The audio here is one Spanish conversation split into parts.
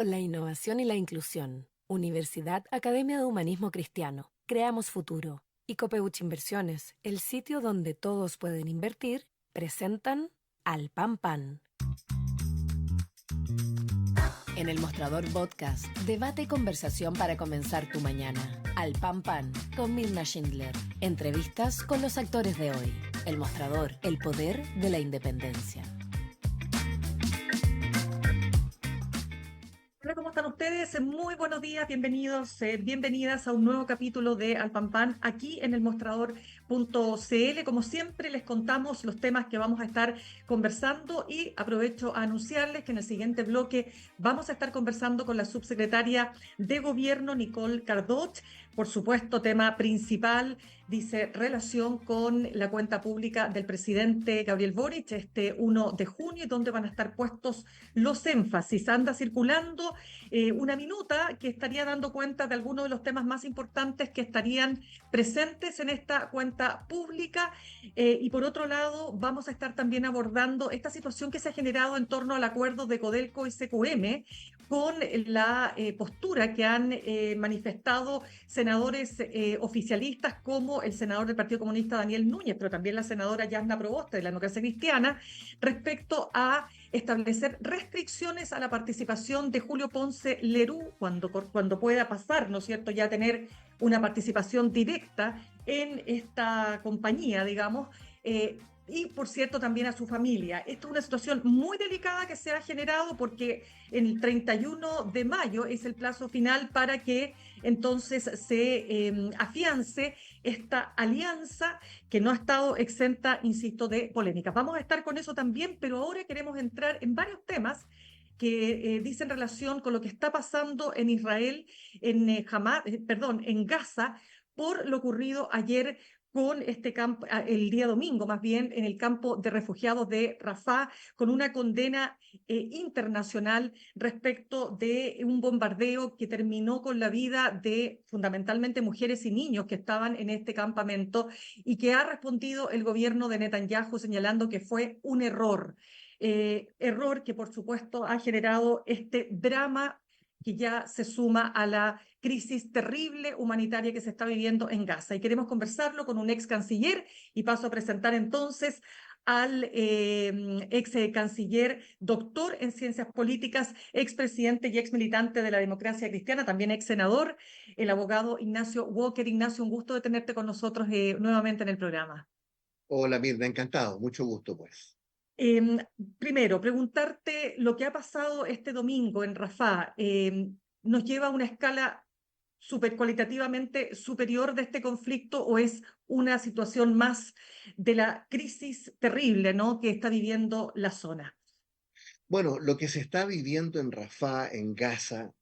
La innovación y la inclusión. Universidad Academia de Humanismo Cristiano. Creamos futuro. Y Copeuch Inversiones, el sitio donde todos pueden invertir, presentan Al Pan Pan. En el Mostrador Podcast, debate y conversación para comenzar tu mañana. Al Pan Pan, con Mirna Schindler. Entrevistas con los actores de hoy. El Mostrador, el poder de la independencia. Hola, ¿cómo están ustedes? Muy buenos días, bienvenidos, bienvenidas a un nuevo capítulo de Al Pan Pan aquí en el mostrador.cl. Como siempre, les contamos los temas que vamos a estar conversando y aprovecho a anunciarles que en el siguiente bloque vamos a estar conversando con la subsecretaria de Gobierno, Nicole Cardot. Por supuesto, tema principal, dice, relación con la cuenta pública del presidente Gabriel Boric, este 1 de junio, donde van a estar puestos los énfasis. Anda circulando una minuta que estaría dando cuenta de algunos de los temas más importantes que estarían presentes en esta cuenta pública. Y por otro lado, vamos a estar también abordando esta situación que se ha generado en torno al acuerdo de Codelco y CQM, con la postura que han manifestado senadores oficialistas como el senador del Partido Comunista Daniel Núñez, pero también la senadora Yasna Proboste de la Democracia Cristiana, respecto a establecer restricciones a la participación de Julio Ponce Lerú cuando pueda pasar, ¿no es cierto?, ya tener una participación directa en esta compañía, digamos. Y, por cierto, también a su familia. Esta es una situación muy delicada que se ha generado porque el 31 de mayo es el plazo final para que entonces se afiance esta alianza que no ha estado exenta, insisto, de polémicas. Vamos a estar con eso también, pero ahora queremos entrar en varios temas que dicen relación con lo que está pasando en Israel, en Gaza, por lo ocurrido ayer con este campo, el día domingo más bien, en el campo de refugiados de Rafah, con una condena internacional respecto de un bombardeo que terminó con la vida de fundamentalmente mujeres y niños que estaban en este campamento, y que ha respondido el gobierno de Netanyahu señalando que fue un error. Error que por supuesto ha generado este drama que ya se suma a la crisis terrible humanitaria que se está viviendo en Gaza. Y queremos conversarlo con un ex canciller, y paso a presentar entonces al ex canciller, doctor en ciencias políticas, ex presidente y ex militante de la Democracia Cristiana, también ex senador, el abogado Ignacio Walker. Ignacio, un gusto de tenerte con nosotros nuevamente en el programa. Hola Mirna, encantado, mucho gusto pues. Eh, Primero, preguntarte lo que ha pasado este domingo en Rafah. ¿Nos lleva a una escala cualitativamente superior de este conflicto, o es una situación más de la crisis terrible, ¿no?, que está viviendo la zona? Bueno, lo que se está viviendo en Rafah, en Gaza,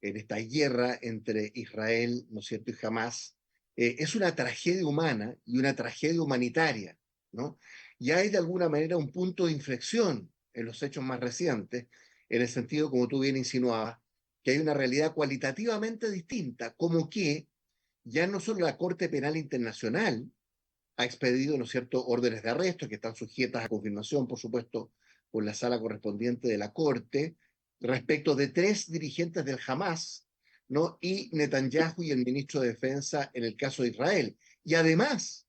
en esta guerra entre Israel, ¿no es cierto?, y Hamás, es una tragedia humana y una tragedia humanitaria, ¿no? Y hay de alguna manera un punto de inflexión en los hechos más recientes, en el sentido, como tú bien insinuabas, que hay una realidad cualitativamente distinta, como que ya no solo la Corte Penal Internacional ha expedido, ¿no es cierto?, órdenes de arresto que están sujetas a confirmación, por supuesto, por la sala correspondiente de la Corte, respecto de 3 dirigentes del Hamas, ¿no? Y Netanyahu y el ministro de Defensa en el caso de Israel. Y además,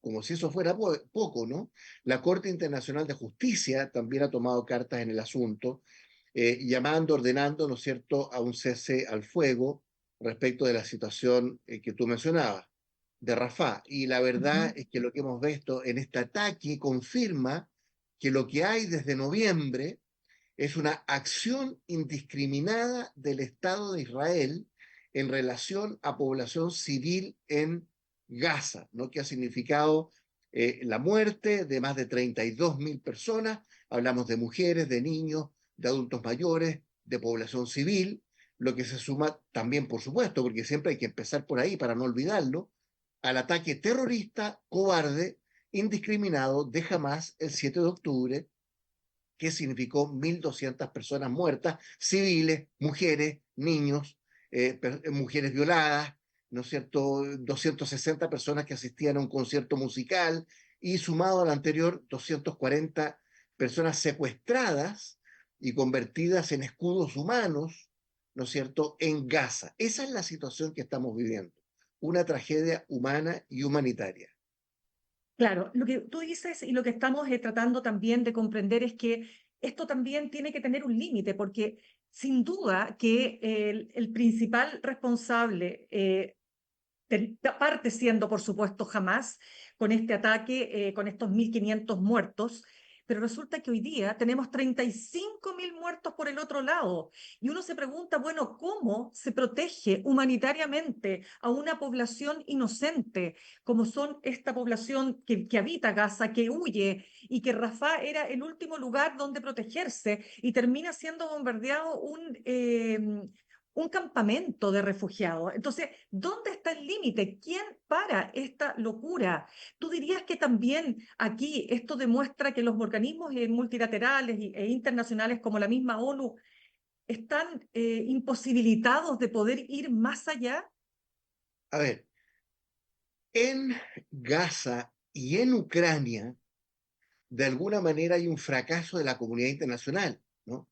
como si eso fuera poco, ¿no? La Corte Internacional de Justicia también ha tomado cartas en el asunto, llamando, ordenando, ¿no es cierto?, a un cese al fuego respecto de la situación que tú mencionabas de Rafah. Y la verdad Ujú. es que lo que hemos visto en este ataque confirma que lo que hay desde noviembre es una acción indiscriminada del Estado de Israel en relación a población civil en Gaza, ¿no?, que ha significado la muerte de más de 32.000 personas. Hablamos de mujeres, de niños, de adultos mayores, de población civil, lo que se suma también, por supuesto, porque siempre hay que empezar por ahí para no olvidarlo, al ataque terrorista, cobarde, indiscriminado de Hamas el 7 de octubre, que significó 1.200 personas muertas, civiles, mujeres, niños, mujeres violadas, ¿no es cierto?, 260 personas que asistían a un concierto musical, y sumado al anterior, 240 personas secuestradas y convertidas en escudos humanos ¿no es cierto?, en Gaza. Esa es la situación que estamos viviendo, una tragedia humana y humanitaria. Claro, lo que tú dices y lo que estamos tratando también de comprender es que esto también tiene que tener un límite, porque sin duda que el principal responsable parte siendo, por supuesto, Hamás con este ataque, con estos 1.500 muertos, pero resulta que hoy día tenemos 35.000 muertos por el otro lado. Y uno se pregunta, bueno, ¿cómo se protege humanitariamente a una población inocente, como son esta población que habita Gaza, que huye, y que Rafah era el último lugar donde protegerse, y termina siendo bombardeado un campamento de refugiados? Entonces, ¿dónde está el límite? ¿Quién para esta locura? ¿Tú dirías que también aquí esto demuestra que los organismos multilaterales e internacionales como la misma ONU están imposibilitados de poder ir más allá? A ver, en Gaza y en Ucrania, de alguna manera hay un fracaso de la comunidad internacional, ¿no?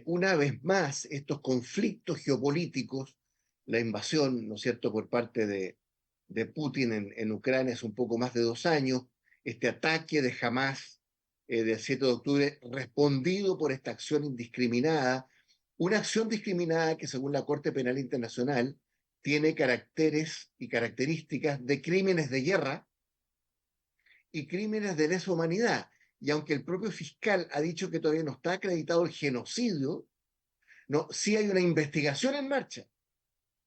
Una vez más, estos conflictos geopolíticos, la invasión, ¿no es cierto?, por parte de Putin en Ucrania hace un poco más de 2 años, este ataque de Hamas del 7 de octubre, respondido por esta acción indiscriminada, una acción discriminada que según la Corte Penal Internacional tiene caracteres y características de crímenes de guerra y crímenes de lesa humanidad. Y aunque el propio fiscal ha dicho que todavía no está acreditado el genocidio, no, sí hay una investigación en marcha,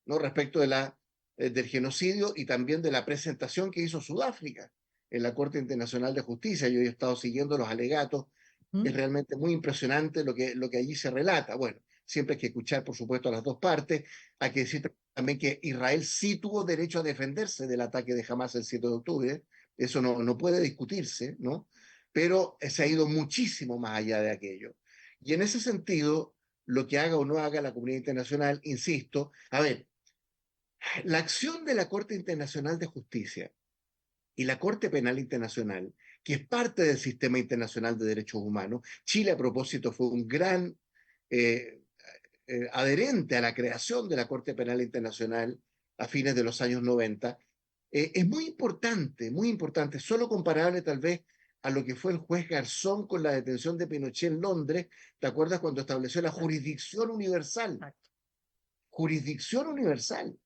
¿no?, respecto del genocidio y también de la presentación que hizo Sudáfrica en la Corte Internacional de Justicia. Yo he estado siguiendo los alegatos. Es ¿Mm? realmente muy impresionante lo que allí se relata. Bueno, siempre hay que escuchar, por supuesto, a las dos partes. Hay que decir también que Israel sí tuvo derecho a defenderse del ataque de Hamas el 7 de octubre. Eso no puede discutirse, ¿no? Pero se ha ido muchísimo más allá de aquello. Y en ese sentido, lo que haga o no haga la comunidad internacional, insisto, a ver, la acción de la Corte Internacional de Justicia y la Corte Penal Internacional, que es parte del sistema internacional de derechos humanos. Chile, a propósito, fue un gran eh, adherente a la creación de la Corte Penal Internacional a fines de los años 90. Es muy importante, solo comparable tal vez a lo que fue el juez Garzón con la detención de Pinochet en Londres. ¿Te acuerdas cuando estableció la jurisdicción universal? Exacto. Jurisdicción universal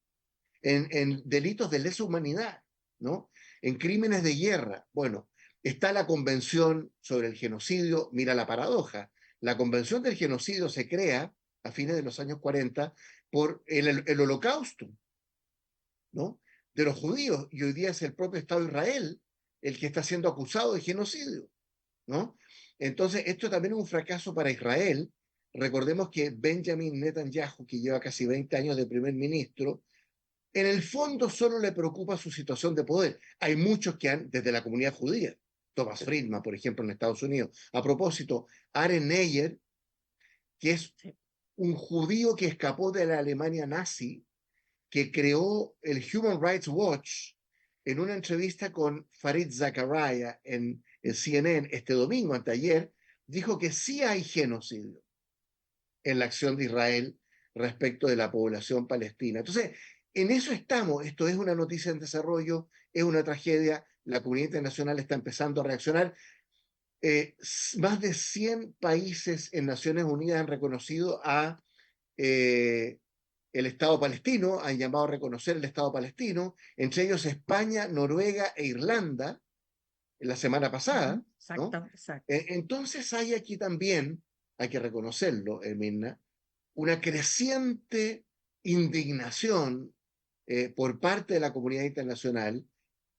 en delitos de lesa humanidad, ¿no? En crímenes de guerra. Bueno, está la Convención sobre el Genocidio. Mira la paradoja. La Convención del Genocidio se crea a fines de los años 40 por el Holocausto, ¿no?, de los judíos, y hoy día es el propio Estado de Israel el que está siendo acusado de genocidio, ¿no? Entonces, esto también es un fracaso para Israel. Recordemos que Benjamin Netanyahu, que lleva casi 20 años de primer ministro, en el fondo solo le preocupa su situación de poder. Hay muchos que han, desde la comunidad judía, Thomas Friedman, por ejemplo, en Estados Unidos. A propósito, Aaron Neyer, que es Sí. un judío que escapó de la Alemania nazi, que creó el Human Rights Watch, en una entrevista con Fareed Zakaria en el CNN este domingo, anteayer, dijo que sí hay genocidio en la acción de Israel respecto de la población palestina. Entonces, en eso estamos. Esto es una noticia en desarrollo, es una tragedia. La comunidad internacional está empezando a reaccionar. Más de 100 países en Naciones Unidas han reconocido a el Estado palestino, han llamado a reconocer el Estado palestino, entre ellos España, Noruega e Irlanda, la semana pasada, ¿no? Exacto, exacto. Entonces hay aquí también, hay que reconocerlo, Mirna, una creciente indignación por parte de la comunidad internacional.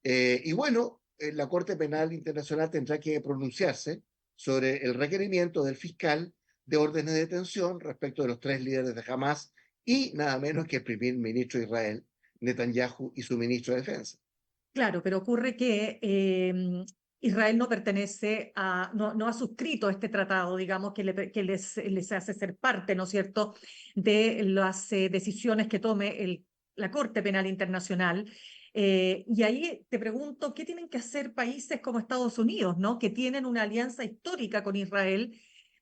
Y bueno, la Corte Penal Internacional tendrá que pronunciarse sobre el requerimiento del fiscal de órdenes de detención respecto de los 3 líderes de Hamas y nada menos que el primer ministro de Israel, Netanyahu, y su ministro de Defensa. Claro, pero ocurre que Israel no pertenece no ha suscrito este tratado, digamos, que les hace ser parte, ¿no es cierto?, de las decisiones que tome la Corte Penal Internacional. Y ahí te pregunto, ¿qué tienen que hacer países como Estados Unidos, ¿no?, que tienen una alianza histórica con Israel,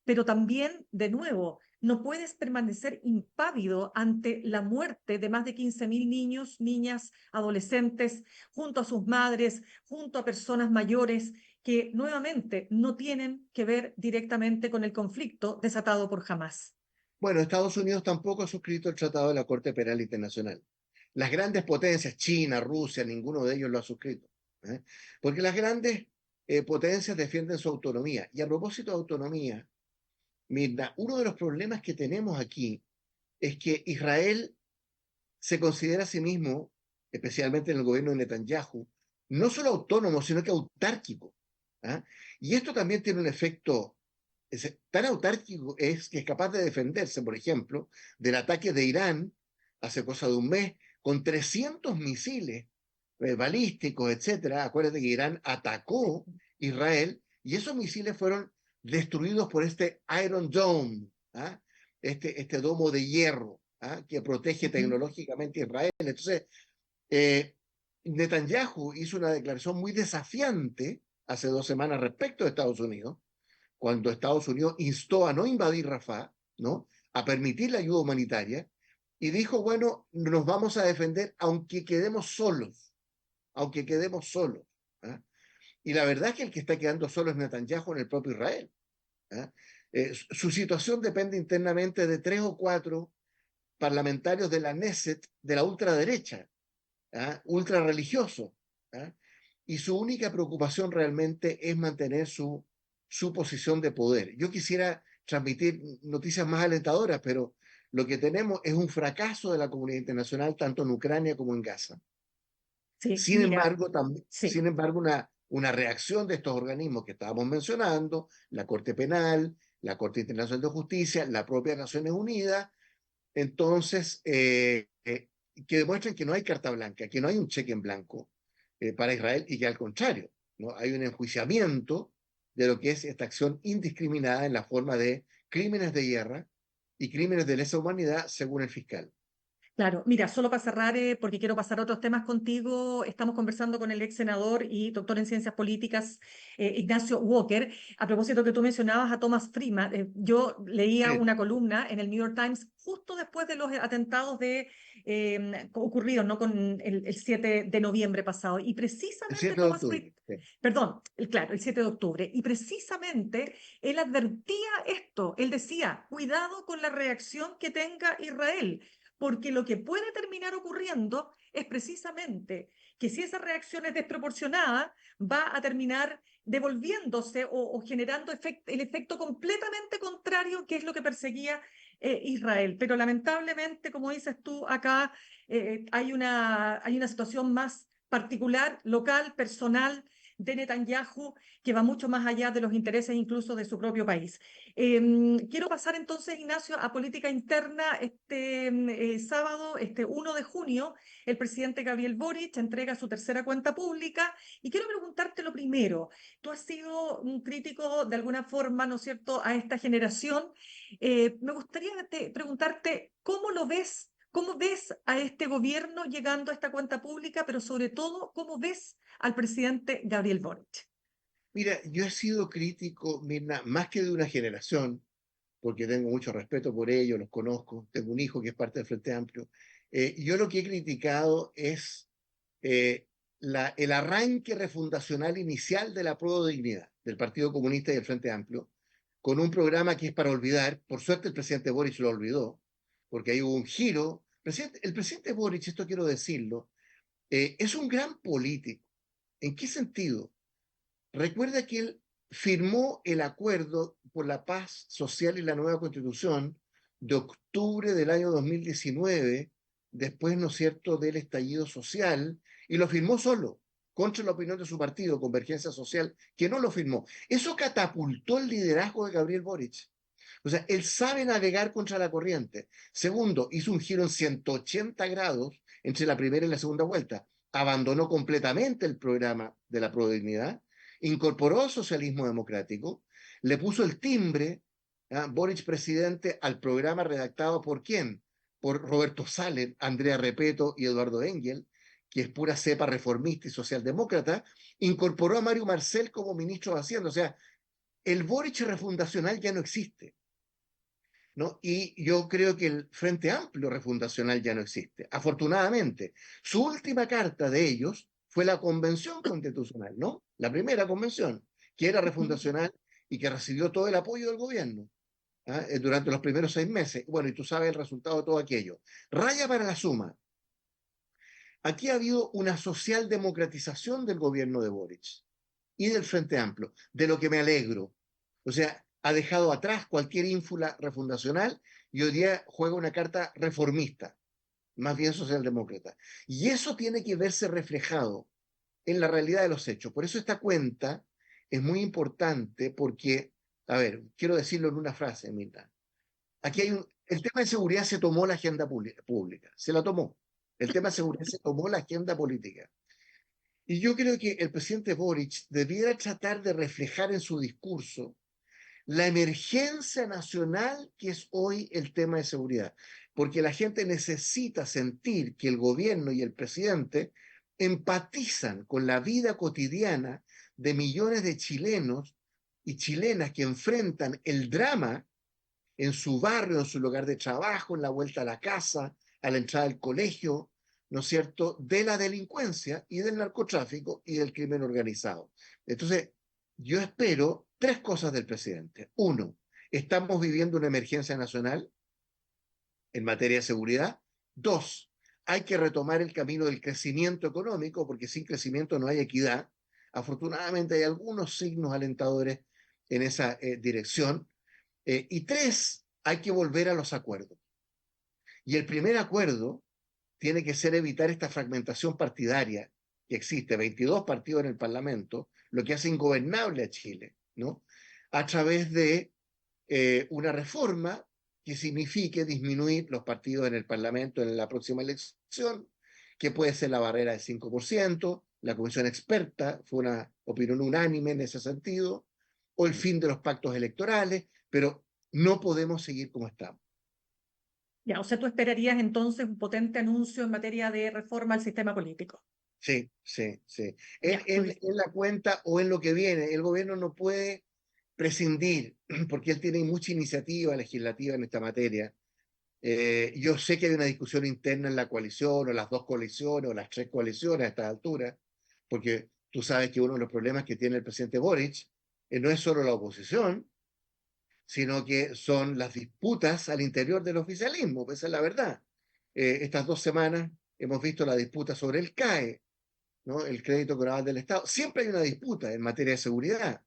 pero también, de nuevo, No puedes permanecer impávido ante la muerte de más de 15.000 niños, niñas, adolescentes, junto a sus madres, junto a personas mayores que nuevamente no tienen que ver directamente con el conflicto desatado por Hamás. Bueno, Estados Unidos tampoco ha suscrito el Tratado de la Corte Penal Internacional. Las grandes potencias, China, Rusia, ninguno de ellos lo ha suscrito. ¿Eh? Porque las grandes potencias defienden su autonomía. Y a propósito de autonomía, Mirna, uno de los problemas que tenemos aquí es que Israel se considera a sí mismo, especialmente en el gobierno de Netanyahu, no solo autónomo, sino que autárquico. ¿Ah? Y esto también tiene un efecto, tan autárquico es que es capaz de defenderse, por ejemplo, del ataque de Irán hace cosa de un mes, con 300 misiles balísticos, etcétera. Acuérdate que Irán atacó Israel y esos misiles fueron destruidos por este Iron Dome, ¿ah? Este domo de hierro, ¿ah? Que protege tecnológicamente a Israel. Entonces, Netanyahu hizo una declaración muy desafiante hace 2 semanas respecto de Estados Unidos, cuando Estados Unidos instó a no invadir Rafah, ¿no? A permitir la ayuda humanitaria, y dijo, bueno, nos vamos a defender aunque quedemos solos, aunque quedemos solos. ¿Ah? Y la verdad es que el que está quedando solo es Netanyahu en el propio Israel. ¿Ah? Su situación depende internamente de 3 o 4 parlamentarios de la Knesset, de la ultraderecha, ¿ah? Ultra religioso. ¿Ah? Y su única preocupación realmente es mantener su posición de poder. Yo quisiera transmitir noticias más alentadoras, pero lo que tenemos es un fracaso de la comunidad internacional, tanto en Ucrania como en Gaza. Sí, Sin mira, embargo, sí. una reacción de estos organismos que estábamos mencionando, la Corte Penal, la Corte Internacional de Justicia, la propia Naciones Unidas, entonces, que demuestran que no hay carta blanca, que no hay un cheque en blanco para Israel y que al contrario, ¿no? Hay un enjuiciamiento de lo que es esta acción indiscriminada en la forma de crímenes de guerra y crímenes de lesa humanidad, según el fiscal. Claro, mira, solo para cerrar, porque quiero pasar a otros temas contigo, estamos conversando con el ex senador y doctor en ciencias políticas, Ignacio Walker, a propósito que tú mencionabas a Thomas Friedman. Yo leía Sí, una columna en el New York Times justo después de los atentados ocurridos, ¿no? Con el 7 de noviembre pasado, y el precisamente 7 de Thomas octubre. Friedman, Sí. perdón, claro, el 7 de octubre, y precisamente él advertía esto, él decía, cuidado con la reacción que tenga Israel, porque lo que puede terminar ocurriendo es precisamente que si esa reacción es desproporcionada, va a terminar devolviéndose o generando el efecto completamente contrario, que es lo que perseguía Israel. Pero lamentablemente, como dices tú, acá hay una situación más particular, local, personal, de Netanyahu, que va mucho más allá de los intereses incluso de su propio país. Quiero pasar entonces, Ignacio, a política interna. Sábado, este 1 de junio, el presidente Gabriel Boric entrega su tercera cuenta pública y quiero preguntarte lo primero. Tú has sido un crítico de alguna forma, ¿no es cierto?, a esta generación. Me gustaría preguntarte cómo lo ves. ¿Cómo ves a este gobierno llegando a esta cuenta pública, pero sobre todo, cómo ves al presidente Gabriel Boric? Mira, yo he sido crítico, Mirna, más que de una generación, porque tengo mucho respeto por ellos, los conozco, tengo un hijo que es parte del Frente Amplio. Yo lo que he criticado es eh, el arranque refundacional inicial de la Prueba de Dignidad del Partido Comunista y del Frente Amplio, con un programa que es para olvidar. Por suerte el presidente Boric lo olvidó, porque ahí hubo un giro. El presidente Boric, esto quiero decirlo, es un gran político. ¿En qué sentido? Recuerda que él firmó el acuerdo por la paz social y la nueva constitución de octubre del año 2019, después, ¿no es cierto?, del estallido social, y lo firmó solo, contra la opinión de su partido, Convergencia Social, que no lo firmó. Eso catapultó el liderazgo de Gabriel Boric. O sea, él sabe navegar contra la corriente. Segundo, hizo un giro en 180 grados entre la primera y la segunda vuelta. Abandonó completamente el programa de la Prodignidad, incorporó el socialismo democrático, le puso el timbre, Boric presidente, al programa redactado por quién? Por Roberto Salen, Andrea Repeto y Eduardo Engel, que es pura cepa reformista y socialdemócrata, incorporó a Mario Marcel como ministro de Hacienda. O sea, el Boric refundacional ya no existe. ¿no? Y yo creo que el Frente Amplio refundacional ya no existe, afortunadamente. Su última carta de ellos fue la Convención Constitucional, ¿no? La primera convención, que era refundacional y que recibió todo el apoyo del gobierno, ¿ah? Durante los primeros 6 meses. Bueno, y tú sabes el resultado de todo aquello. Raya para la suma. Aquí ha habido una socialdemocratización del gobierno de Boric y del Frente Amplio, de lo que me alegro. O sea, ha dejado atrás cualquier ínfula refundacional y hoy día juega una carta reformista, más bien socialdemócrata. Y eso tiene que verse reflejado en la realidad de los hechos. Por eso esta cuenta es muy importante porque, a ver, quiero decirlo en una frase, Mirta. Aquí hay el tema de seguridad se tomó la agenda pública, se la tomó. El tema de seguridad se tomó la agenda política. Y yo creo que el presidente Boric debiera tratar de reflejar en su discurso la emergencia nacional que es hoy el tema de seguridad, porque la gente necesita sentir que el gobierno y el presidente empatizan con la vida cotidiana de millones de chilenos y chilenas que enfrentan el drama en su barrio, en su lugar de trabajo, en la vuelta a la casa, a la entrada del colegio, ¿no es cierto?, de la delincuencia y del narcotráfico y del crimen organizado. Entonces, yo espero 3 cosas del presidente. Uno, estamos viviendo una emergencia nacional en materia de seguridad. Dos, hay que retomar el camino del crecimiento económico, porque sin crecimiento no hay equidad. Afortunadamente hay algunos signos alentadores en esa dirección. Y tres, hay que volver a los acuerdos. Y el primer acuerdo tiene que ser evitar esta fragmentación partidaria que existe, 22 partidos en el Parlamento, lo que hace ingobernable a Chile, ¿no? A través de una reforma que signifique disminuir los partidos en el Parlamento en la próxima elección, que puede ser la barrera del 5%, la comisión experta fue una opinión unánime en ese sentido, o el fin de los pactos electorales, pero no podemos seguir como estamos. Ya, o sea, tú esperarías entonces un potente anuncio en materia de reforma al sistema político. Sí, sí, sí. Ya, muy bien. En la cuenta o en lo que viene, el gobierno no puede prescindir, porque él tiene mucha iniciativa legislativa en esta materia. Yo sé que hay una discusión interna en la coalición, o las 2 coaliciones, o las 3 coaliciones a esta altura, porque tú sabes que uno de los problemas que tiene el presidente Boric no es solo la oposición, sino que son las disputas al interior del oficialismo, pues esa es la verdad. Estas 2 semanas hemos visto la disputa sobre el CAE, ¿no? El crédito global del Estado. Siempre hay una disputa en materia de seguridad,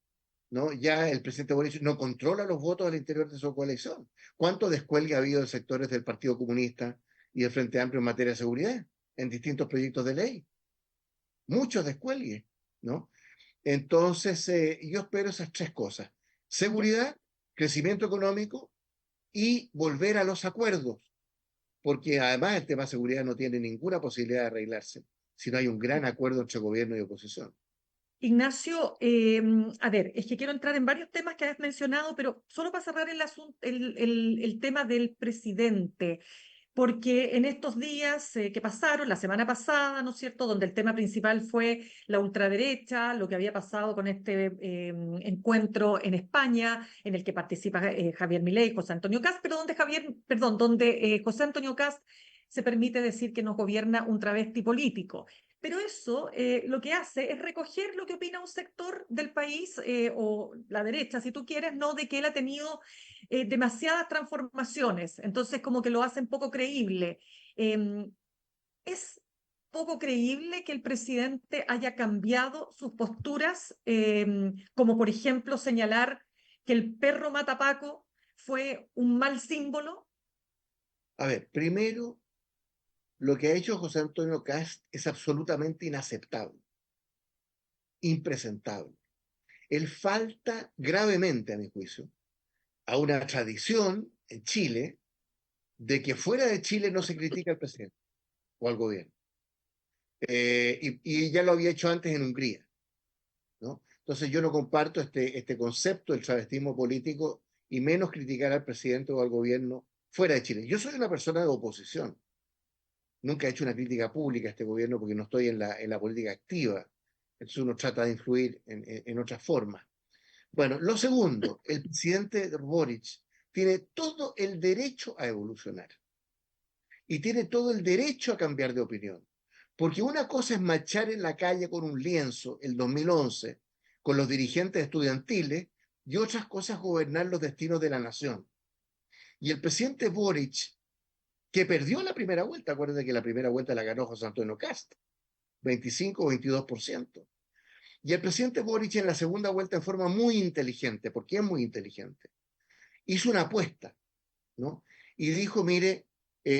¿no? Ya el presidente Boric no controla los votos al interior de su coalición. ¿Cuánto descuelgue ha habido de sectores del Partido Comunista y del Frente Amplio en materia de seguridad en distintos proyectos de ley? Muchos descuelgues, ¿no? Entonces, yo espero esas 3 cosas. Ya. Seguridad, crecimiento económico y volver a los acuerdos, porque además el tema de seguridad no tiene ninguna posibilidad de arreglarse si no hay un gran acuerdo entre gobierno y oposición. Ignacio, a ver, es que quiero entrar en varios temas que has mencionado, pero solo para cerrar el asunto, el tema del presidente, porque en estos días que pasaron, la semana pasada, ¿no es cierto?, donde el tema principal fue la ultraderecha, lo que había pasado con este encuentro en España, en el que participa Javier Milei, José Antonio Cast, pero donde José Antonio Cast se permite decir que nos gobierna un travesti político. Pero eso lo que hace es recoger lo que opina un sector del país, o la derecha, si tú quieres, no de que él ha tenido demasiadas transformaciones, entonces como que lo hacen poco creíble. Es poco creíble que el presidente haya cambiado sus posturas, como por ejemplo señalar que el perro matapaco fue un mal símbolo. A ver, primero, lo que ha hecho José Antonio Cast es absolutamente inaceptable, impresentable. Él falta gravemente, a mi juicio, a una tradición en Chile de que fuera de Chile no se critica al presidente o al gobierno. Y ya lo había hecho antes en Hungría, ¿no? Entonces yo no comparto este concepto del travestismo político y menos criticar al presidente o al gobierno fuera de Chile. Yo soy una persona de oposición. Nunca he hecho una crítica pública a este gobierno porque no estoy en la política activa. Entonces uno trata de influir en otras formas. Bueno, lo segundo, el presidente Boric tiene todo el derecho a evolucionar y tiene todo el derecho a cambiar de opinión. Porque una cosa es marchar en la calle con un lienzo el 2011 con los dirigentes estudiantiles y otras cosas gobernar los destinos de la nación. Y el presidente Boric, que perdió la primera vuelta, acuérdense que la primera vuelta la ganó José Antonio Kast, 25 o 22%. Y el presidente Boric en la segunda vuelta en forma muy inteligente, porque es muy inteligente, hizo una apuesta, ¿no? Y dijo, mire,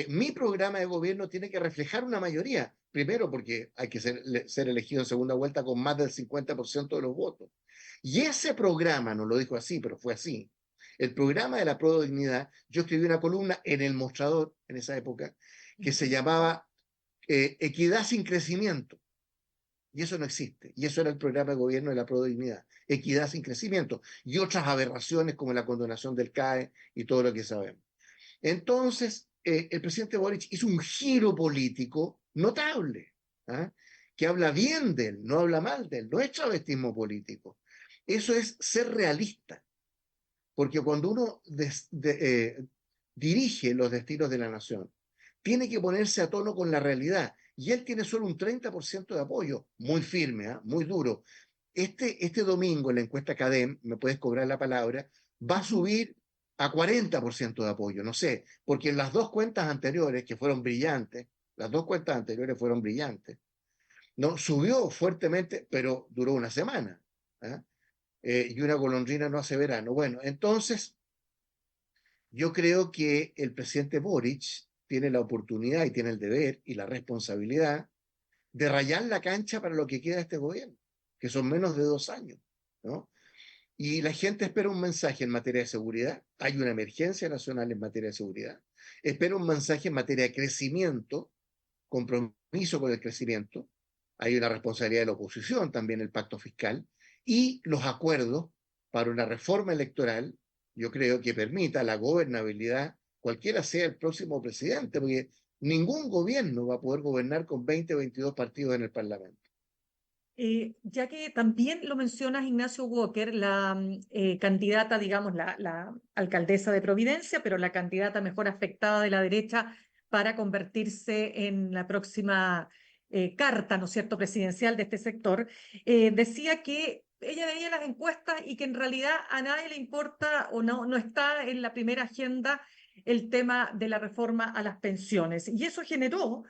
mi programa de gobierno tiene que reflejar una mayoría. Primero, porque hay que ser elegido en segunda vuelta con más del 50% de los votos. Y ese programa, no lo dijo así, pero fue así, el programa de la Prueba de Dignidad, yo escribí una columna en El Mostrador, en esa época, que se llamaba Equidad sin crecimiento. Y eso no existe. Y eso era el programa de gobierno de la Prueba de Dignidad. Equidad sin crecimiento. Y otras aberraciones como la condonación del CAE y todo lo que sabemos. Entonces, el presidente Boric hizo un giro político notable, ¿ah? Que habla bien de él, no habla mal de él, no es travestismo político. Eso es ser realista, porque cuando uno dirige los destinos de la nación, tiene que ponerse a tono con la realidad, y él tiene solo un 30% de apoyo, muy firme, ¿ah? Muy duro. Este domingo en la encuesta CADEM, me puedes cobrar la palabra, va a subir a 40% de apoyo, no sé, porque en las dos cuentas anteriores, que fueron brillantes, las dos cuentas anteriores fueron brillantes, no, subió fuertemente, pero duró una semana, ¿eh? Y una golondrina no hace verano. Bueno, entonces, yo creo que el presidente Boric tiene la oportunidad y tiene el deber y la responsabilidad de rayar la cancha para lo que queda de este gobierno, que son menos de 2 años, ¿no? Y la gente espera un mensaje en materia de seguridad. Hay una emergencia nacional en materia de seguridad. Espera un mensaje en materia de crecimiento, compromiso con el crecimiento. Hay una responsabilidad de la oposición también, el pacto fiscal. Y los acuerdos para una reforma electoral, yo creo que permita la gobernabilidad, cualquiera sea el próximo presidente, porque ningún gobierno va a poder gobernar con 20 o 22 partidos en el Parlamento. Ya que también lo mencionas, Ignacio Walker, la candidata, digamos, la alcaldesa de Providencia, pero la candidata mejor afectada de la derecha para convertirse en la próxima carta, ¿no es cierto?, presidencial de este sector, decía que ella veía las encuestas y que en realidad a nadie le importa o no está en la primera agenda el tema de la reforma a las pensiones. Y eso generó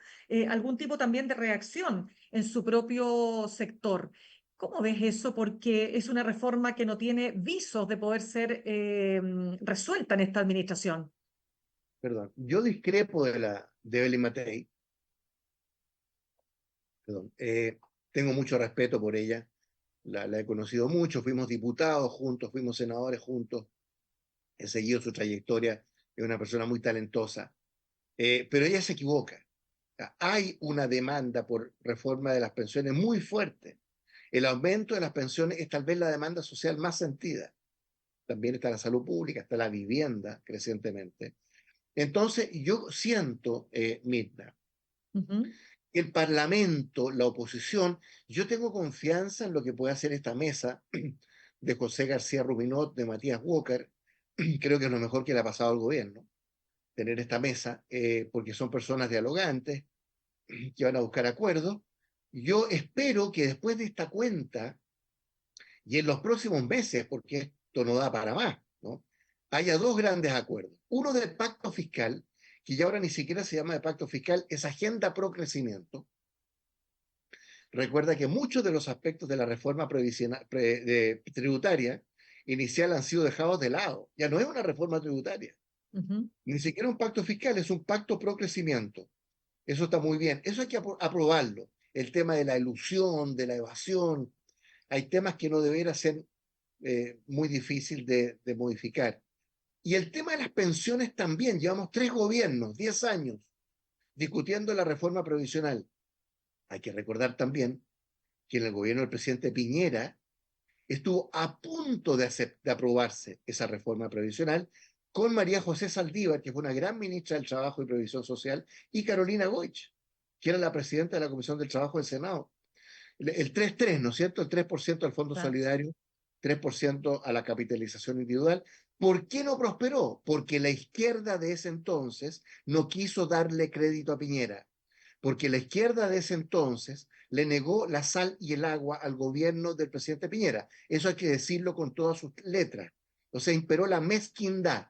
algún tipo también de reacción en su propio sector. ¿Cómo ves eso? Porque es una reforma que no tiene visos de poder ser resuelta en esta administración. Perdón, yo discrepo de Evelyn Matei, perdón, tengo mucho respeto por ella, la he conocido mucho, fuimos diputados juntos, fuimos senadores juntos, he seguido su trayectoria, es una persona muy talentosa, pero ella se equivoca. Hay una demanda por reforma de las pensiones muy fuerte. El aumento de las pensiones es tal vez la demanda social más sentida. También está la salud pública, está la vivienda crecientemente. Entonces, yo siento, Mirna, el Parlamento, la oposición, yo tengo confianza en lo que puede hacer esta mesa de José García Rubinot, de Matías Walker. Creo que es lo mejor que le ha pasado al gobierno, tener esta mesa, porque son personas dialogantes, que van a buscar acuerdos. Yo espero que después de esta cuenta y en los próximos meses, porque esto no da para más, ¿no?, haya dos grandes acuerdos. Uno del pacto fiscal, que ya ahora ni siquiera se llama de pacto fiscal, es agenda pro crecimiento. Recuerda que muchos de los aspectos de la reforma tributaria inicial han sido dejados de lado. Ya no es una reforma tributaria, ni siquiera un pacto fiscal, es un pacto pro crecimiento. Eso está muy bien. Eso hay que aprobarlo. El tema de la elusión, de la evasión, hay temas que no debería ser muy difícil de modificar. Y el tema de las pensiones también. Llevamos 3 gobiernos, 10 años, discutiendo la reforma previsional. Hay que recordar también que en el gobierno del presidente Piñera estuvo a punto de aprobarse esa reforma previsional con María José Saldívar, que fue una gran ministra del Trabajo y Previsión Social, y Carolina Goich, que era la presidenta de la Comisión del Trabajo del Senado. El 3-3, ¿no es cierto? El 3% del Fondo Solidario, 3% a la capitalización individual. ¿Por qué no prosperó? Porque la izquierda de ese entonces no quiso darle crédito a Piñera, porque la izquierda de ese entonces le negó la sal y el agua al gobierno del presidente Piñera. Eso hay que decirlo con todas sus letras. O sea, imperó la mezquindad.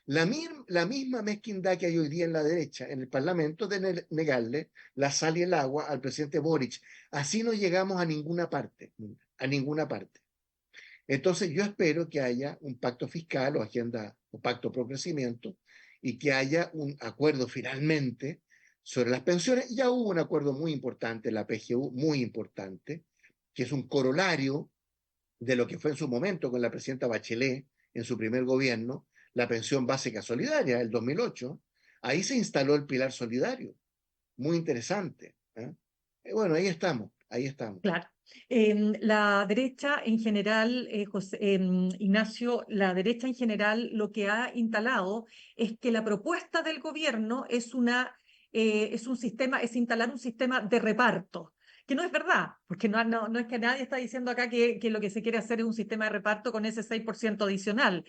La misma mezquindad que hay hoy día en la derecha, en el Parlamento, de negarle la sal y el agua al presidente Boric. Así no llegamos a ninguna parte, a ninguna parte. Entonces yo espero que haya un pacto fiscal o agenda o pacto pro crecimiento y que haya un acuerdo finalmente sobre las pensiones. Ya hubo un acuerdo muy importante, la PGU, muy importante, que es un corolario de lo que fue en su momento con la presidenta Bachelet en su primer gobierno, la pensión básica solidaria, el 2008. Ahí se instaló el pilar solidario. Muy interesante. Bueno, ahí estamos, ahí estamos. Claro. La derecha en general, Ignacio, la derecha en general lo que ha instalado es que la propuesta del gobierno es un sistema, es instalar un sistema de reparto, que no es verdad, porque no es que nadie está diciendo acá que lo que se quiere hacer es un sistema de reparto con ese 6% adicional.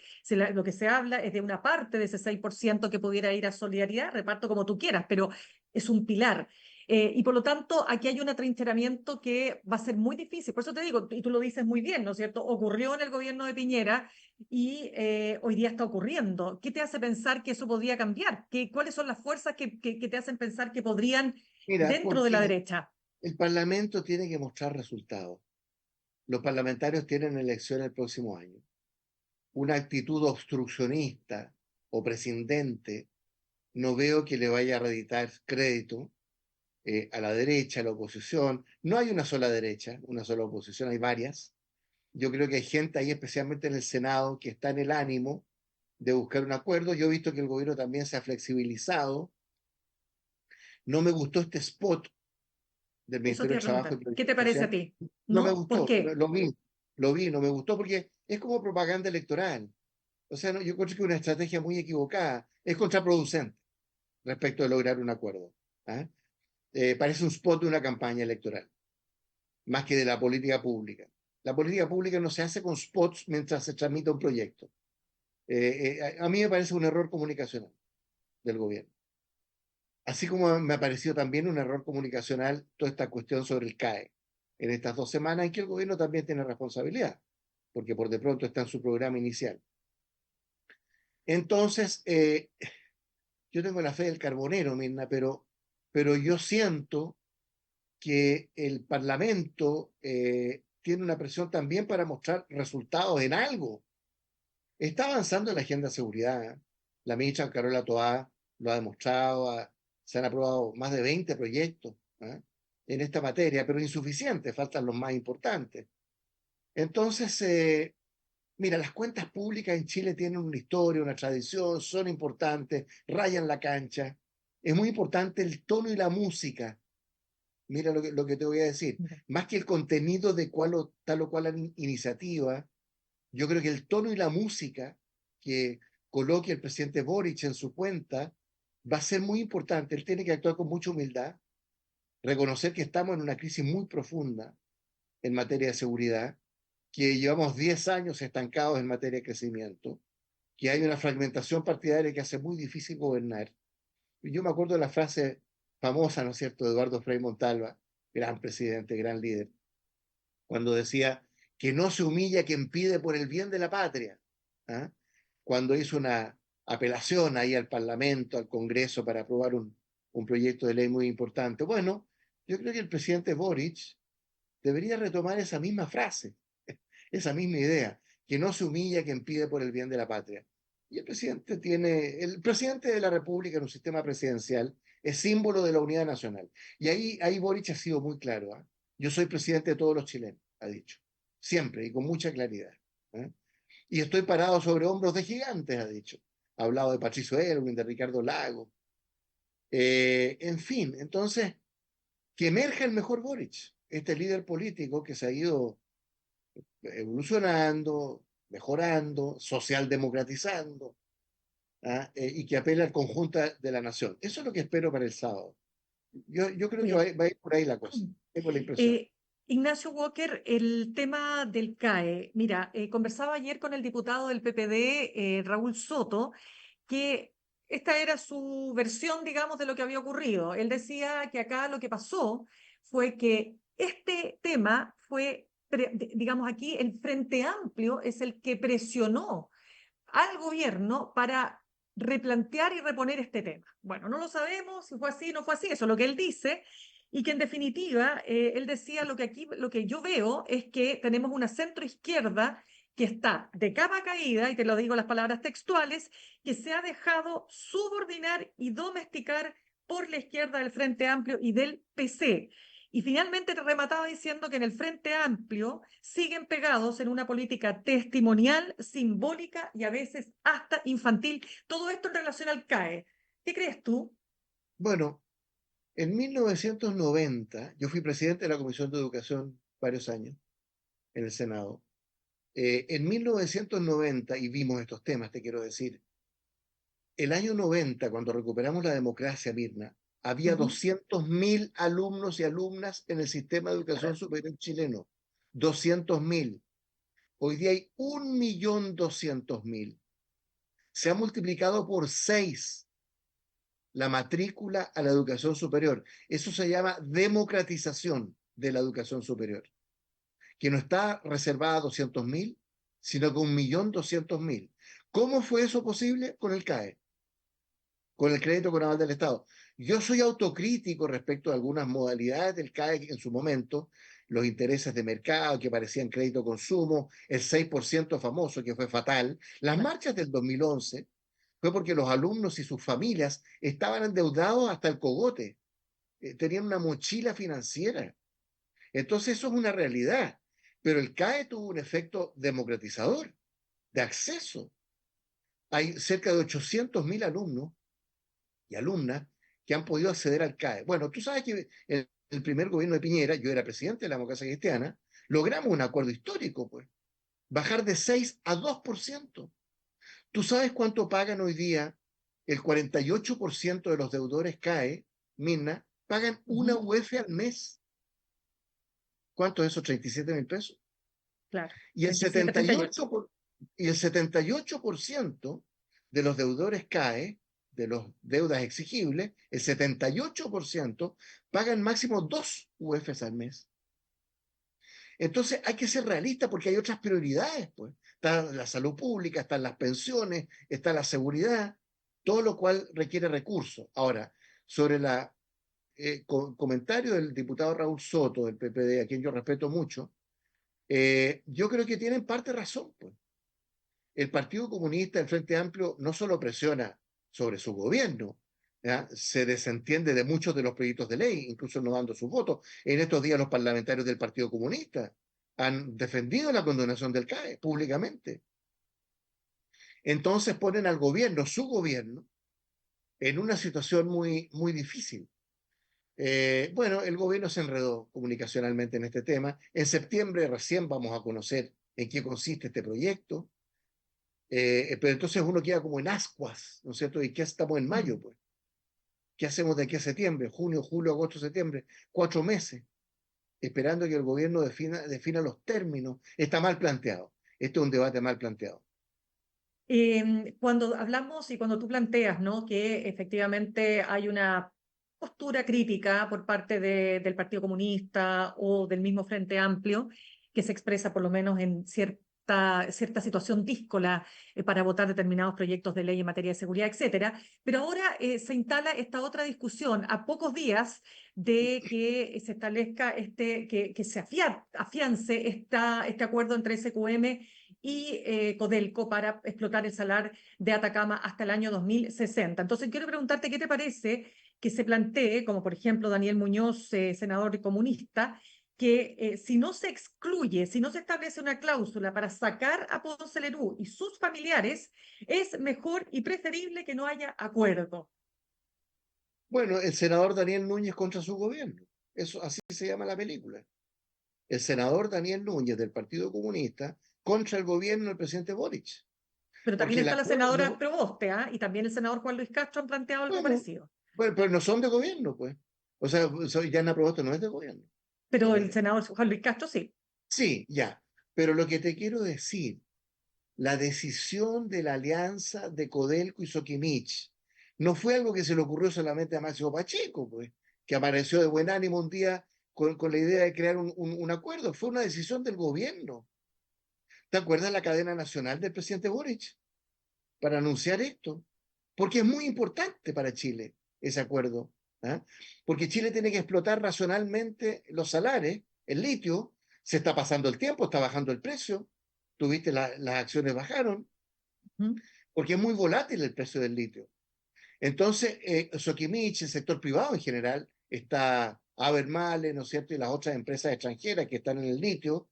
Lo que se habla es de una parte de ese 6% que pudiera ir a solidaridad, reparto como tú quieras, pero es un pilar. Y por lo tanto, aquí hay un atrincheramiento que va a ser muy difícil. Por eso te digo, y tú lo dices muy bien, ¿no es cierto? Ocurrió en el gobierno de Piñera y hoy día está ocurriendo. ¿Qué te hace pensar que eso podría cambiar? ¿Cuáles son las fuerzas que te hacen pensar que podrían Mira, dentro de la porque derecha? el Parlamento tiene que mostrar resultados. Los parlamentarios tienen elecciones el próximo año. Una actitud obstruccionista o prescindente no veo que le vaya a reeditar crédito a la derecha, a la oposición. No hay una sola derecha, una sola oposición, hay varias. Yo creo que hay gente ahí, especialmente en el Senado, que está en el ánimo de buscar un acuerdo. Yo he visto que el gobierno también se ha flexibilizado. No me gustó este spot del Eso te Ministerio iba de a Trabajo y preguntar. ¿Qué te Previsión parece a Social. ti? No me ¿No? ¿Por gustó, qué? no me gustó porque es como propaganda electoral. O sea, no, yo creo que es una estrategia muy equivocada, es contraproducente respecto de lograr un acuerdo. ¿Ah? Parece un spot de una campaña electoral, más que de la política pública. La política pública no se hace con spots mientras se transmite un proyecto. A mí me parece un error comunicacional del gobierno. Así como me ha parecido también un error comunicacional toda esta cuestión sobre el CAE en estas 2 semanas en que el gobierno también tiene responsabilidad, porque por de pronto está en su programa inicial. Entonces, yo tengo la fe del carbonero, Mirna, pero yo siento que el Parlamento tiene una presión también para mostrar resultados en algo. Está avanzando en la agenda de seguridad. La ministra Carola Toá lo ha demostrado. Se han aprobado más de 20 proyectos en esta materia, pero insuficientes, faltan los más importantes. Entonces, mira, las cuentas públicas en Chile tienen una historia, una tradición, son importantes, rayan la cancha. Es muy importante el tono y la música. Mira lo que te voy a decir. Más que el contenido de tal o cual iniciativa, yo creo que el tono y la música que coloque el presidente Boric en su cuenta va a ser muy importante. Él tiene que actuar con mucha humildad, reconocer que estamos en una crisis muy profunda en materia de seguridad, que llevamos 10 años estancados en materia de crecimiento, que hay una fragmentación partidaria que hace muy difícil gobernar. Y yo me acuerdo de la frase famosa, ¿no es cierto?, de Eduardo Frei Montalva, gran presidente, gran líder, cuando decía que no se humilla quien pide por el bien de la patria. ¿Ah? Cuando hizo una apelación ahí al Parlamento, al Congreso, para aprobar un proyecto de ley muy importante. Bueno, yo creo que el presidente Boric debería retomar esa misma frase, esa misma idea, que no se humilla quien pide por el bien de la patria. Y el presidente de la República en un sistema presidencial es símbolo de la unidad nacional. Y ahí Boric ha sido muy claro. Yo soy presidente de todos los chilenos, ha dicho, siempre y con mucha claridad. Y estoy parado sobre hombros de gigantes, ha dicho. Ha hablado de Patricio Erwin, de Ricardo Lago. En fin, entonces, que emerja el mejor Boric, este líder político que se ha ido evolucionando, mejorando, socialdemocratizando, y que apela al conjunto de la nación. Eso es lo que espero para el sábado. Yo creo que Bien. va a ir por ahí la cosa. Tengo la impresión. Eh, Ignacio Walker, el tema del CAE. Mira, conversaba ayer con el diputado del PPD, Raúl Soto, que esta era su versión, digamos, de lo que había ocurrido. Él decía que acá lo que pasó fue que este tema fue, digamos, aquí el Frente Amplio es el que presionó al gobierno para replantear y reponer este tema. Bueno, no lo sabemos si fue así, no fue así, eso es lo que él dice, y que en definitiva, él decía lo que aquí, lo que yo veo es que tenemos una centroizquierda que está de capa caída, y te lo digo las palabras textuales, que se ha dejado subordinar y domesticar por la izquierda del Frente Amplio y del PC. Y finalmente te remataba diciendo que en el Frente Amplio siguen pegados en una política testimonial, simbólica y a veces hasta infantil. Todo esto en relación al CAE. ¿Qué crees tú? Bueno, en 1990, yo fui presidente de la Comisión de Educación varios años en el Senado. En 1990, y vimos estos temas, te quiero decir, el año 90, cuando recuperamos la democracia, Mirna, había 200.000 alumnos y alumnas en el sistema de educación superior chileno. 200.000. Hoy día hay 1.200.000. Se ha multiplicado por 6 la matrícula a la educación superior. Eso se llama democratización de la educación superior, que no está reservada a 200.000, sino que 1.200.000. ¿Cómo fue eso posible? Con el CAE, con el crédito con aval del Estado. Yo soy autocrítico respecto a algunas modalidades del CAE en su momento, los intereses de mercado que parecían crédito consumo, el 6% famoso que fue fatal, las marchas del 2011, fue porque los alumnos y sus familias estaban endeudados hasta el cogote, tenían una mochila financiera. Entonces eso es una realidad, pero el CAE tuvo un efecto democratizador, de acceso. Hay cerca de 800.000 alumnos y alumnas que han podido acceder al CAE. Bueno, tú sabes que en el primer gobierno de Piñera, yo era presidente de la democracia cristiana, logramos un acuerdo histórico, pues, bajar de 6 a 2%. ¿Tú sabes cuánto pagan hoy día el 48% de los deudores CAE, Mirna? Pagan una UF al mes. ¿Cuánto es eso? 37.000 pesos. Claro, Y el 37, 38. 78% de los deudores CAE, de los deudas exigibles, el 78% pagan máximo 2 UFs al mes. Entonces hay que ser realista porque hay otras prioridades, pues. Está la salud pública, están las pensiones, está la seguridad, todo lo cual requiere recursos. Ahora, sobre el comentario del diputado Raúl Soto del PPD, a quien yo respeto mucho, yo creo que tienen parte razón, pues. El Partido Comunista, el Frente Amplio, no solo presiona sobre su gobierno, ¿ya? Se desentiende de muchos de los proyectos de ley, incluso no dando sus votos. En estos días los parlamentarios del Partido Comunista han defendido la condonación del CAE públicamente. Entonces ponen al gobierno, su gobierno, en una situación muy, muy difícil. Bueno, el gobierno se enredó comunicacionalmente en este tema. En septiembre recién vamos a conocer en qué consiste este proyecto. Pero entonces uno queda como en ascuas, ¿no es cierto? ¿Y qué estamos en mayo, pues? ¿Qué hacemos de aquí a septiembre? Junio, julio, agosto, septiembre. 4 meses, esperando que el gobierno defina los términos. Está mal planteado. Este es un debate mal planteado. Cuando hablamos y cuando tú planteas, ¿no?, que efectivamente hay una postura crítica por parte del Partido Comunista o del mismo Frente Amplio, que se expresa por lo menos en cierta situación díscola para votar determinados proyectos de ley en materia de seguridad, etcétera. Pero ahora se instala esta otra discusión a pocos días de que se establezca que se afiance este acuerdo entre SQM y Codelco para explotar el salar de Atacama hasta el año 2060. Entonces, quiero preguntarte qué te parece que se plantee, como por ejemplo Daniel Muñoz, senador comunista, que si no se excluye, si no se establece una cláusula para sacar a Ponce Lerú y sus familiares, es mejor y preferible que no haya acuerdo. Bueno, el senador Daniel Núñez contra su gobierno. Eso, así se llama la película. El senador Daniel Núñez del Partido Comunista contra el gobierno del presidente Boric. Pero también Porque el está la senadora acuerdo, Proboste, ¿ah? Y también el senador Juan Luis Castro han planteado algo bueno, parecido. pero no son de gobierno, pues. O sea, Yana Proboste no es de gobierno. Pero el senador Juan Luis Castro sí. Sí, ya. Pero lo que te quiero decir, la decisión de la alianza de Codelco y Soquimich no fue algo que se le ocurrió solamente a Máximo Pacheco, pues, que apareció de buen ánimo un día con la idea de crear un acuerdo. Fue una decisión del gobierno. ¿Te acuerdas la cadena nacional del presidente Boric para anunciar esto? Porque es muy importante para Chile ese acuerdo. ¿Ah? Porque Chile tiene que explotar racionalmente los salares, el litio, se está pasando el tiempo, está bajando el precio, tuviste las acciones bajaron, porque es muy volátil el precio del litio. Entonces, Soquimich, el sector privado en general, está Abermale, ¿no es cierto?, y las otras empresas extranjeras que están en el litio,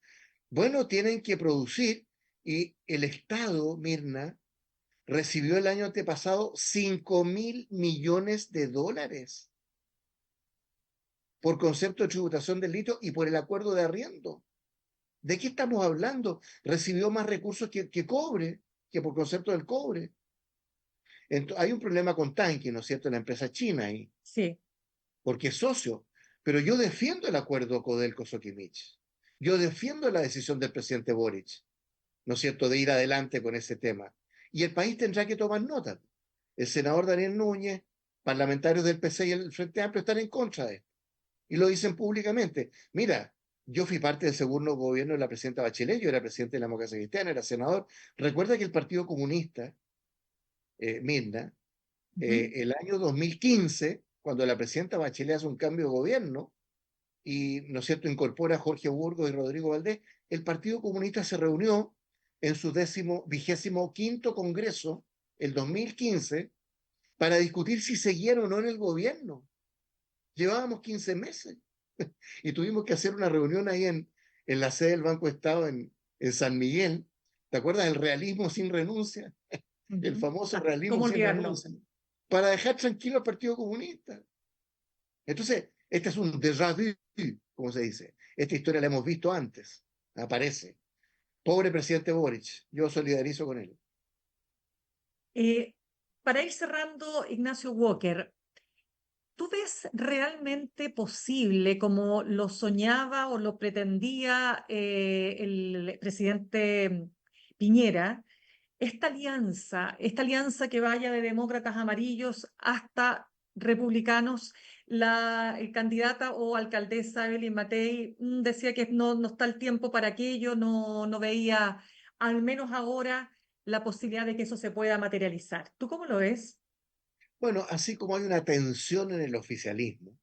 bueno, tienen que producir y el Estado, Mirna, recibió el año antepasado 5.000 millones de dólares por concepto de tributación del litio y por el acuerdo de arriendo. ¿De qué estamos hablando? Recibió más recursos que cobre, que por concepto del cobre. Entonces, hay un problema con Tanque, ¿no es cierto?, la empresa china ahí, Sí. porque es socio. Pero yo defiendo el acuerdo Codelco-Soquimich. Yo defiendo la decisión del presidente Boric, ¿no es cierto?, de ir adelante con ese tema. Y el país tendrá que tomar nota. El senador Daniel Núñez, parlamentarios del PC y el Frente Amplio están en contra de esto. Y lo dicen públicamente. Mira, yo fui parte del segundo gobierno de la presidenta Bachelet, yo era presidente de la Democracia Cristiana, era senador. Recuerda que el Partido Comunista, Mirna, el año 2015, cuando la presidenta Bachelet hace un cambio de gobierno y, ¿no es cierto?, incorpora a Jorge Burgos y Rodrigo Valdés, el Partido Comunista se reunió en su 25º Congreso, el 2015, para discutir si seguían o no en el gobierno. Llevábamos 15 meses y tuvimos que hacer una reunión ahí en la sede del Banco Estado en San Miguel. ¿Te acuerdas del realismo sin renuncia? El famoso realismo ¿Cómo sin olvidarlo? renuncia. Para dejar tranquilo al Partido Comunista. Entonces, este es un déjà vu, como se dice. Esta historia la hemos visto antes. Aparece. Pobre presidente Boric. Yo solidarizo con él. Eh, para ir cerrando, Ignacio Walker, ¿tú ves realmente posible, como lo soñaba o lo pretendía el presidente Piñera, esta alianza que vaya de demócratas amarillos hasta republicanos? La candidata o alcaldesa Evelyn Matei decía que no está el tiempo para aquello, no veía, al menos ahora, la posibilidad de que eso se pueda materializar. ¿Tú cómo lo ves? Bueno, así como hay una tensión en el oficialismo,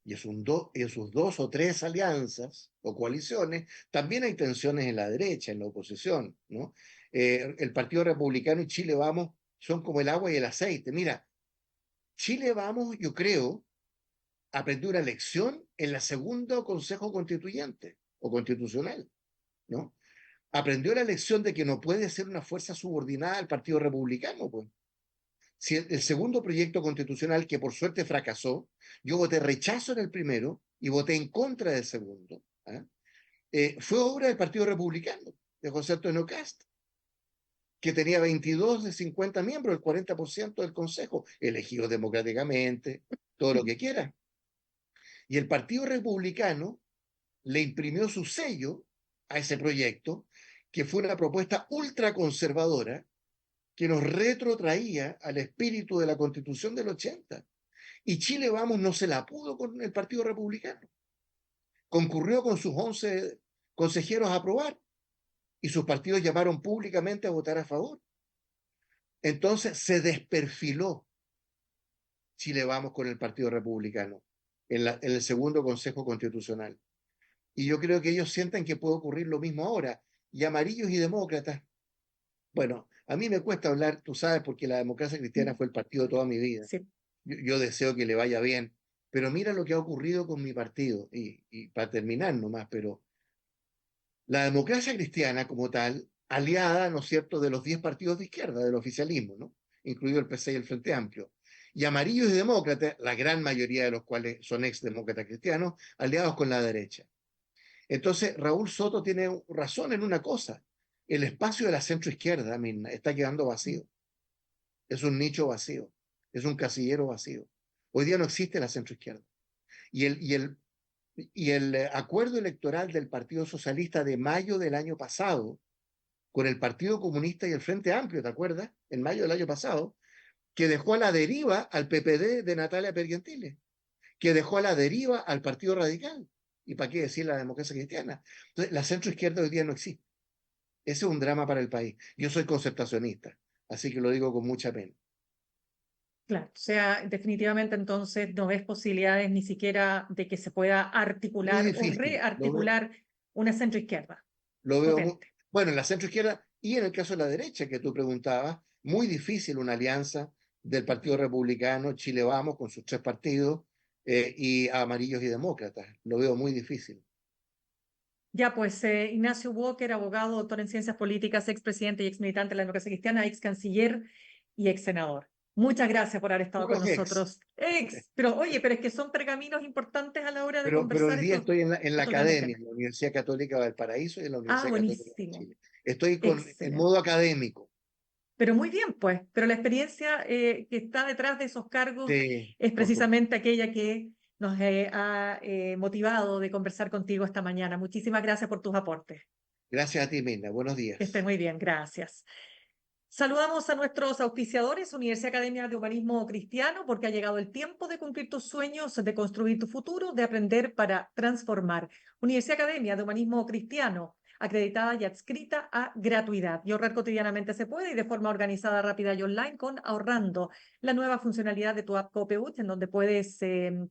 y en sus dos o tres alianzas o coaliciones, también hay tensiones en la derecha, en la oposición, ¿no? El Partido Republicano y Chile Vamos son como el agua y el aceite. Mira, Chile Vamos, yo creo, aprendió una lección en la segunda Consejo Constituyente o Constitucional, ¿no? Aprendió la lección de que no puede ser una fuerza subordinada al Partido Republicano, pues. Si el segundo proyecto constitucional, que por suerte fracasó, yo voté rechazo en el primero y voté en contra del segundo, ¿ah? Fue obra del Partido Republicano, de José Antonio Cast, que tenía 22 de 50 miembros, el 40% del Consejo, elegidos democráticamente, todo lo que quiera. Y el Partido Republicano le imprimió su sello a ese proyecto, que fue una propuesta ultraconservadora que nos retrotraía al espíritu de la Constitución del 80. Y Chile Vamos no se la pudo con el Partido Republicano. Concurrió con sus 11 consejeros a aprobar y sus partidos llamaron públicamente a votar a favor. Entonces se desperfiló Chile Vamos con el Partido Republicano en el segundo Consejo Constitucional. Y yo creo que ellos sienten que puede ocurrir lo mismo ahora. Y amarillos y demócratas, bueno, a mí me cuesta hablar, tú sabes, porque la democracia cristiana fue el partido de toda mi vida. Sí. Yo deseo que le vaya bien, pero mira lo que ha ocurrido con mi partido. Y para terminar nomás, pero la democracia cristiana como tal, aliada, ¿no es cierto?, de los 10 partidos de izquierda, del oficialismo, ¿no?, incluido el PC y el Frente Amplio. Y amarillos y demócratas, la gran mayoría de los cuales son ex-demócratas cristianos, aliados con la derecha. Entonces, Raúl Soto tiene razón en una cosa. El espacio de la centroizquierda, está quedando vacío. Es un nicho vacío. Es un casillero vacío. Hoy día no existe la centroizquierda. Y el Y el acuerdo electoral del Partido Socialista de mayo del año pasado, con el Partido Comunista y el Frente Amplio, ¿te acuerdas? En mayo del año pasado, que dejó a la deriva al PPD de Natalia Pergentile, que dejó a la deriva al Partido Radical. ¿Y para qué decir la democracia cristiana? Entonces, la centroizquierda hoy día no existe. Ese es un drama para el país. Yo soy concertacionista, así que lo digo con mucha pena. Claro, o sea, definitivamente entonces no ves posibilidades ni siquiera de que se pueda Muy articular o difícil. rearticular una centroizquierda Lo veo muy, potente. bueno, en la centroizquierda y en el caso de la derecha que tú preguntabas, muy difícil una alianza del Partido Republicano, Chile Vamos, con sus 3 partidos, y amarillos y demócratas. Lo veo muy difícil. Ya, pues Ignacio Walker, abogado, doctor en ciencias políticas, expresidente y exmilitante de la democracia cristiana, ex canciller y ex senador. Muchas gracias por haber estado con Puros ex. nosotros. Pero oye, pero es que son pergaminos importantes a la hora de Pero hoy conversar día estoy en la estos grandes academia, temas. en la Universidad Católica de Valparaíso y en la Ah, Universidad Católica de buenísimo. Chile. Estoy en Excelente. modo académico. Pero muy bien, pues. Pero la experiencia que está detrás de esos cargos Sí, es por supuesto. precisamente aquella que nos ha motivado de conversar contigo esta mañana. Muchísimas gracias por tus aportes. Gracias a ti, Mirna. Buenos Que estés días. muy bien. Gracias. Saludamos a nuestros auspiciadores, Universidad Academia de Humanismo Cristiano, porque ha llegado el tiempo de cumplir tus sueños, de construir tu futuro, de aprender para transformar. Universidad Academia de Humanismo Cristiano, acreditada y adscrita a gratuidad. Y ahorrar cotidianamente se puede y de forma organizada, rápida y online con Ahorrando, la nueva funcionalidad de tu app Copeuch, en donde puedes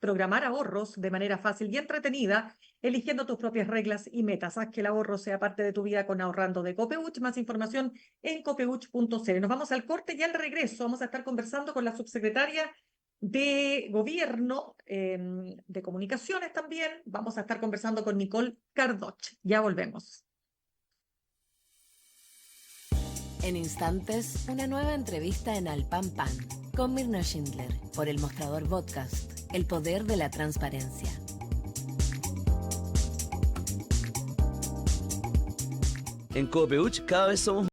programar ahorros de manera fácil y entretenida, eligiendo tus propias reglas y metas. Haz que el ahorro sea parte de tu vida con Ahorrando de Copeuch. Más información en copeuch.cl. Nos vamos al corte y al regreso vamos a estar conversando con la subsecretaria de Gobierno, de Comunicaciones también. Vamos a estar conversando con Nicole Cardoch. Ya volvemos. En instantes, una nueva entrevista en Al Pan Pan con Mirna Schindler por El Mostrador Podcast, el poder de la transparencia. En Copeuch cada vez somos